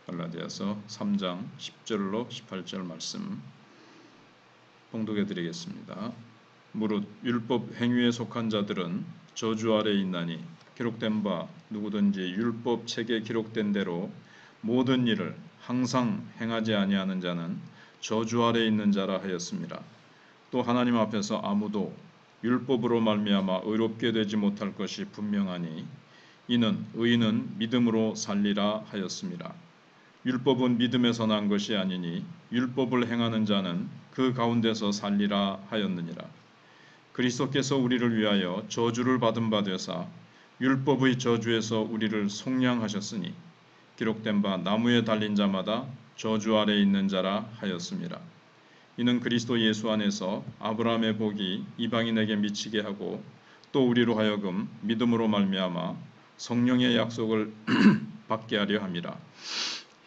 갈라디아서 3장 10절로 18절 말씀 봉독해 드리겠습니다. 무릇 율법 행위에 속한 자들은 저주 아래 있나니 기록된 바 누구든지 율법 책에 기록된 대로 모든 일을 항상 행하지 아니하는 자는 저주 아래 있는 자라 하였습니다. 또 하나님 앞에서 아무도 율법으로 말미암아 의롭게 되지 못할 것이 분명하니 이는 의인은 믿음으로 살리라 하였습니다. 율법은 믿음에서 난 것이 아니니 율법을 행하는 자는 그 가운데서 살리라 하였느니라. 그리스도께서 우리를 위하여 저주를 받은 바 되사 율법의 저주에서 우리를 속량하셨으니 기록된 바 나무에 달린 자마다 저주 아래 있는 자라 하였습니다. 이는 그리스도 예수 안에서 아브라함의 복이 이방인에게 미치게 하고 또 우리로 하여금 믿음으로 말미암아 성령의 약속을 받게 하려 함이라.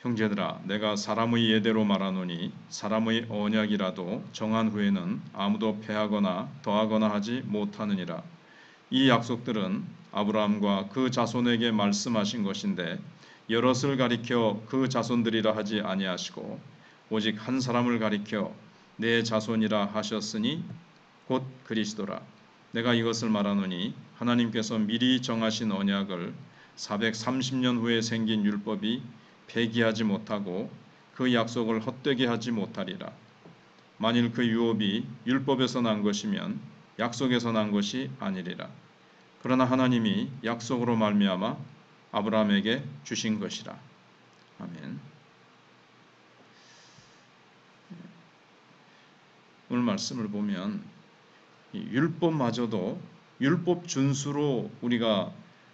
형제들아, 내가 사람의 예대로 말하노니 사람의 언약이라도 정한 후에는 아무도 패하거나 더하거나 하지 못하느니라. 이 약속들은 아브라함과 그 자손에게 말씀하신 것인데 여럿을 가리켜 그 자손들이라 하지 아니하시고 오직 한 사람을 가리켜 내 자손이라 하셨으니 곧 그리스도라. 내가 이것을 말하노니 하나님께서 미리 정하신 언약을 430년 후에 생긴 율법이 폐기하지 못하고 그 약속을 헛되게 하지 못하리라. 만일 그 유업이 율법에서 난 것이면 약속에서 난 것이 아니리라. 그러나 하나님이 약속으로 말미암아 아브라함에게 주신 것이라. 아멘. 오늘 말씀을 보면 율법마저도 율법 준수로 우리가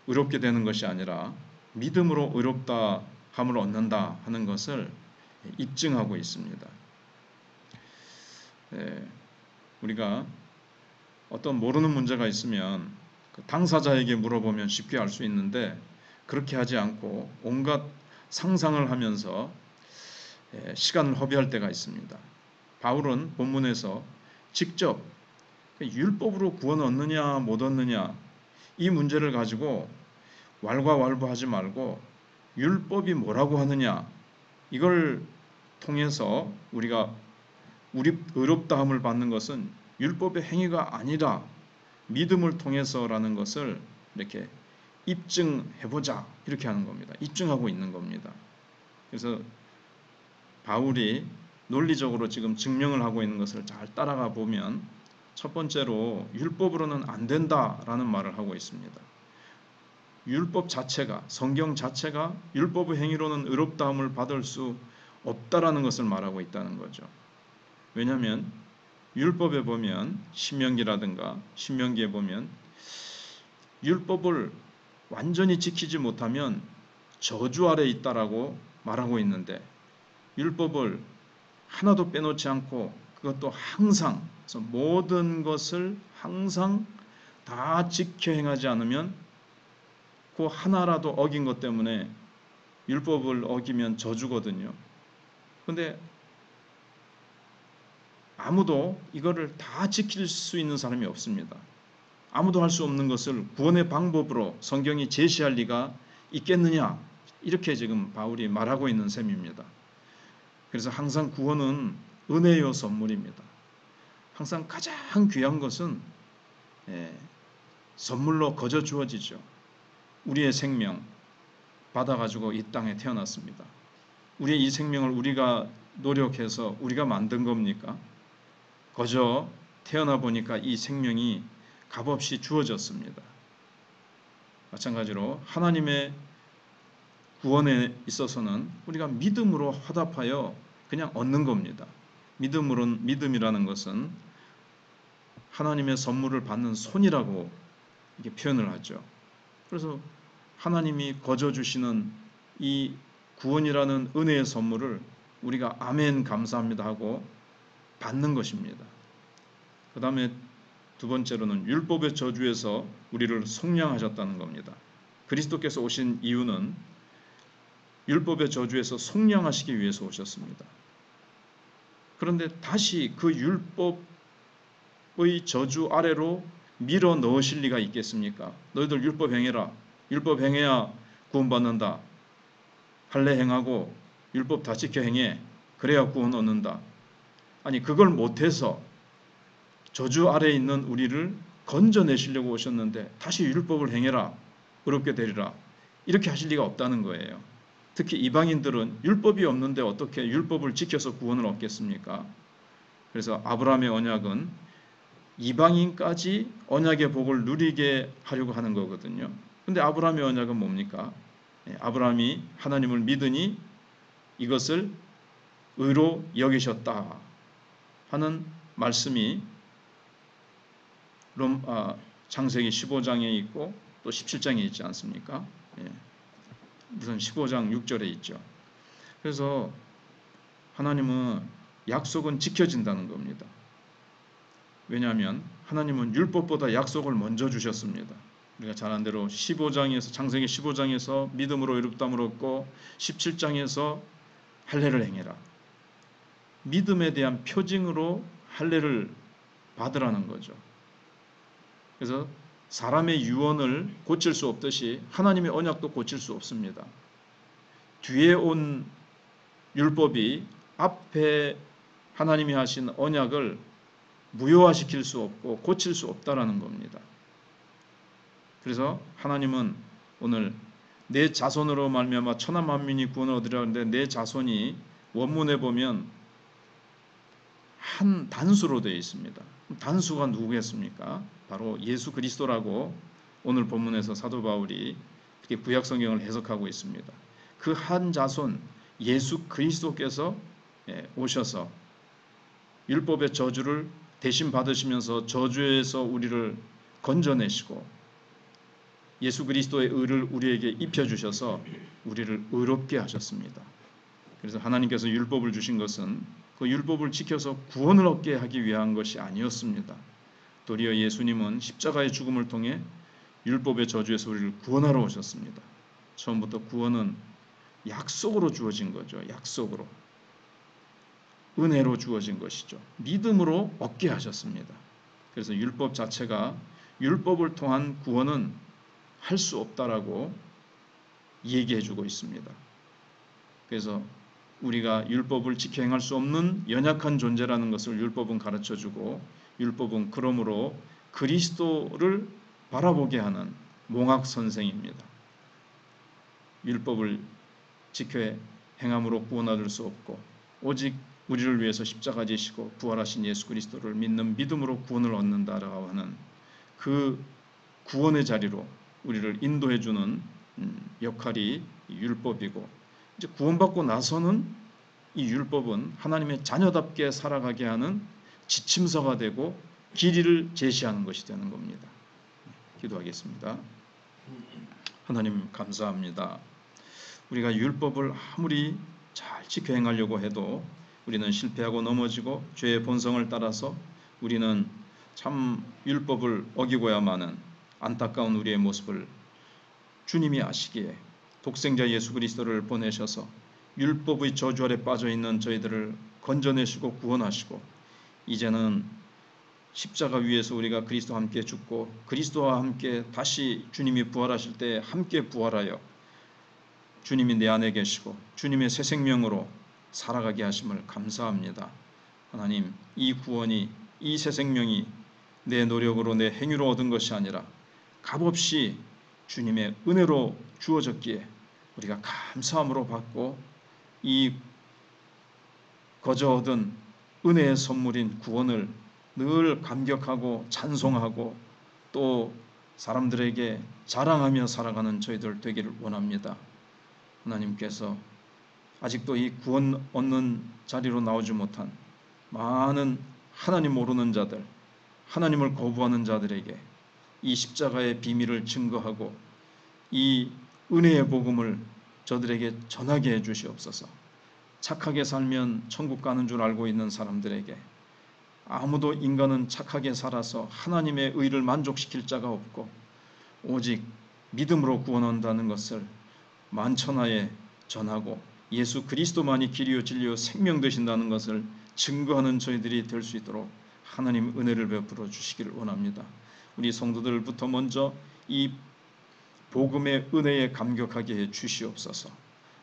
의롭게 되는 것이 아니라 믿음으로 의롭다 함을 얻는다 하는 것을 입증하고 있습니다. 우리가 어떤 모르는 문제가 있으면 그 당사자에게 물어보면 쉽게 알 수 있는데 그렇게 하지 않고 온갖 상상을 하면서 시간을 허비할 때가 있습니다. 바울은 본문에서 직접 율법으로 구원 얻느냐 못 얻느냐 이 문제를 가지고 왈가왈부하지 말고 율법이 뭐라고 하느냐 이걸 통해서 우리가 우리 의롭다함을 받는 것은 율법의 행위가 아니라 믿음을 통해서라는 것을 이렇게 입증해보자 이렇게 하는 겁니다. 입증하고 있는 겁니다. 그래서 바울이 논리적으로 지금 증명을 하고 있는 것을 잘 따라가 보면 첫 번째로 율법으로는 안 된다라는 말을 하고 있습니다. 율법 자체가 성경 자체가 율법의 행위로는 의롭다함을 받을 수 없다라는 것을 말하고 있다는 거죠. 왜냐하면 율법에 보면 신명기라든가 신명기에 보면 율법을 완전히 지키지 못하면 저주 아래 있다라고 말하고 있는데 율법을 하나도 빼놓지 않고 그것도 항상 그래서 모든 것을 항상 다 지켜 행하지 않으면 그 하나라도 어긴 것 때문에 율법을 어기면 저주거든요. 그런데 아무도 이거를 다 지킬 수 있는 사람이 없습니다. 아무도 할 수 없는 것을 구원의 방법으로 성경이 제시할 리가 있겠느냐 이렇게 지금 바울이 말하고 있는 셈입니다. 그래서 항상 구원은 은혜요 선물입니다. 항상 가장 귀한 것은 선물로 거저 주어지죠. 우리의 생명 받아가지고 이 땅에 태어났습니다. 우리의 이 생명을 우리가 노력해서 우리가 만든 겁니까? 거저 태어나 보니까 이 생명이 값없이 주어졌습니다. 마찬가지로 하나님의 구원에 있어서는 우리가 믿음으로 화답하여 그냥 얻는 겁니다. 믿음이라는 것은 하나님의 선물을 받는 손이라고 이렇게 표현을 하죠. 그래서 하나님이 거저 주시는 이 구원이라는 은혜의 선물을 우리가 아멘 감사합니다 하고 받는 것입니다. 그 다음에 두 번째로는 율법의 저주에서 우리를 속량하셨다는 겁니다. 그리스도께서 오신 이유는 율법의 저주에서 속량하시기 위해서 오셨습니다. 그런데 다시 그 율법의 저주 아래로 밀어 넣으실 리가 있겠습니까? 너희들 율법 행해라. 율법 행해야 구원받는다. 할례 행하고 율법 다 지켜 행해. 그래야 구원 얻는다. 아니 그걸 못해서 저주 아래에 있는 우리를 건져내시려고 오셨는데 다시 율법을 행해라. 의롭게 되리라. 이렇게 하실 리가 없다는 거예요. 특히 이방인들은 율법이 없는데 어떻게 율법을 지켜서 구원을 얻겠습니까? 그래서 아브라함의 언약은 이방인까지 언약의 복을 누리게 하려고 하는 거거든요. 근데 아브라함의 언약은 뭡니까? 아브라함이 하나님을 믿으니 이것을 의로 여기셨다 하는 말씀이 창세기 15장에 있고 또 17장에 있지 않습니까? 우선 15장 6절에 있죠. 그래서 하나님은 약속은 지켜진다는 겁니다. 왜냐하면 하나님은 율법보다 약속을 먼저 주셨습니다. 우리가 잘 아는 대로 15장에서 창세기 15장에서 믿음으로 의롭다함을 얻고 17장에서 할례를 행해라. 믿음에 대한 표징으로 할례를 받으라는 거죠. 그래서 사람의 유언을 고칠 수 없듯이 하나님의 언약도 고칠 수 없습니다. 뒤에 온 율법이 앞에 하나님이 하신 언약을 무효화시킬 수 없고 고칠 수 없다라는 겁니다. 그래서 하나님은 오늘 내 자손으로 말미암아 천하 만민이 구원을 얻으려 하는데 내 자손이 원문에 보면 한 단수로 되어 있습니다. 단수가 누구겠습니까? 바로 예수 그리스도라고 오늘 본문에서 사도 바울이 그렇게 구약 성경을 해석하고 있습니다. 그 한 자손 예수 그리스도께서 오셔서 율법의 저주를 대신 받으시면서 저주에서 우리를 건져내시고 예수 그리스도의 의를 우리에게 입혀주셔서 우리를 의롭게 하셨습니다. 그래서 하나님께서 율법을 주신 것은 그 율법을 지켜서 구원을 얻게 하기 위한 것이 아니었습니다. 도리어 예수님은 십자가의 죽음을 통해 율법의 저주에서 우리를 구원하러 오셨습니다. 처음부터 구원은 약속으로 주어진 거죠. 약속으로. 은혜로 주어진 것이죠. 믿음으로 얻게 하셨습니다. 그래서 율법 자체가 율법을 통한 구원은 할 수 없다라고 얘기해 주고 있습니다. 그래서 우리가 율법을 지켜 행할 수 없는 연약한 존재라는 것을 율법은 가르쳐 주고 율법은 그러므로 그리스도를 바라보게 하는 몽학 선생입니다. 율법을 지켜 행함으로 구원 얻을 수 없고 오직 우리를 위해서 십자가 지시고 부활하신 예수 그리스도를 믿는 믿음으로 구원을 얻는다라고 하는 그 구원의 자리로 우리를 인도해 주는 역할이 율법이고 이제 구원받고 나서는 이 율법은 하나님의 자녀답게 살아가게 하는 지침서가 되고 길이를 제시하는 것이 되는 겁니다. 기도하겠습니다. 하나님 감사합니다. 우리가 율법을 아무리 잘 지켜 행하려고 해도 우리는 실패하고 넘어지고 죄의 본성을 따라서 우리는 참 율법을 어기고야만은 안타까운 우리의 모습을 주님이 아시기에 독생자 예수 그리스도를 보내셔서 율법의 저주 아래 빠져있는 저희들을 건져내시고 구원하시고 이제는 십자가 위에서 우리가 그리스도와 함께 죽고 그리스도와 함께 다시 주님이 부활하실 때 함께 부활하여 주님이 내 안에 계시고 주님의 새 생명으로 살아가게 하심을 감사합니다. 하나님, 이 구원이 이 새 생명이 내 노력으로 내 행위로 얻은 것이 아니라 값없이 주님의 은혜로 주어졌기에 우리가 감사함으로 받고 이 거저 얻은 은혜의 선물인 구원을 늘 감격하고 찬송하고 또 사람들에게 자랑하며 살아가는 저희들 되기를 원합니다. 하나님께서 아직도 이 구원 얻는 자리로 나오지 못한 많은 하나님 모르는 자들, 하나님을 거부하는 자들에게 이 십자가의 비밀을 증거하고 이 은혜의 복음을 저들에게 전하게 해주시옵소서. 착하게 살면 천국 가는 줄 알고 있는 사람들에게 아무도 인간은 착하게 살아서 하나님의 의를 만족시킬 자가 없고 오직 믿음으로 구원한다는 것을 만천하에 전하고 예수 그리스도만이 길이요 진리요 생명 되신다는 것을 증거하는 저희들이 될 수 있도록 하나님 은혜를 베풀어 주시기를 원합니다. 우리 성도들부터 먼저 이 복음의 은혜에 감격하게 해 주시옵소서.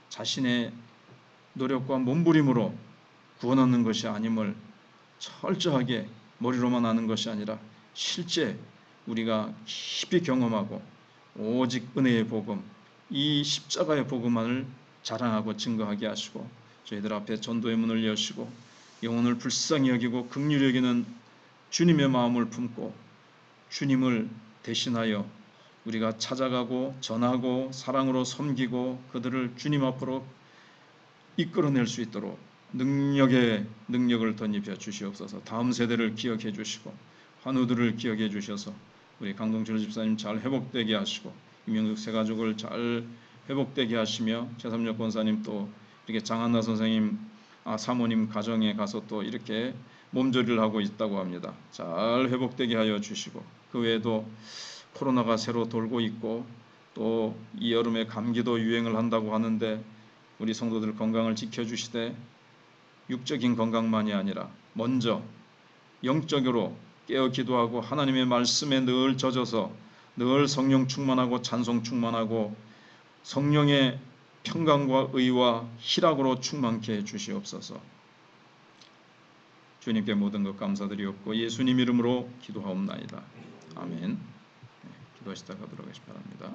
자신의 노력과 몸부림으로 구원 얻는 것이 아님을 철저하게 머리로만 아는 것이 아니라 실제 우리가 깊이 경험하고 오직 은혜의 복음, 이 십자가의 복음만을 자랑하고 증거하게 하시고 저희들 앞에 전도의 문을 여시고 영혼을 불쌍히 여기고 긍휼히 여기는 주님의 마음을 품고 주님을 대신하여 우리가 찾아가고 전하고 사랑으로 섬기고 그들을 주님 앞으로 이끌어낼 수 있도록 능력을 덧입혀 주시옵소서. 다음 세대를 기억해 주시고 환우들을 기억해 주셔서 우리 강동철 집사님 잘 회복되게 하시고 이명숙 새가족을 잘 회복되게 하시며 최삼역 권사님 또 이렇게 장한나 선생님 사모님 가정에 가서 또 이렇게 몸조리를 하고 있다고 합니다. 잘 회복되게 하여 주시고 그 외에도 코로나가 새로 돌고 있고 또 이 여름에 감기도 유행을 한다고 하는데 우리 성도들 건강을 지켜주시되 육적인 건강만이 아니라 먼저 영적으로 깨어 기도하고 하나님의 말씀에 늘 젖어서 늘 성령 충만하고 찬송 충만하고 성령의 평강과 의와 희락으로 충만케 해 주시옵소서. 주님께 모든 것 감사드리옵고 예수님 이름으로 기도하옵나이다. 아멘. 기도하시다 가도록 하시 바랍니다.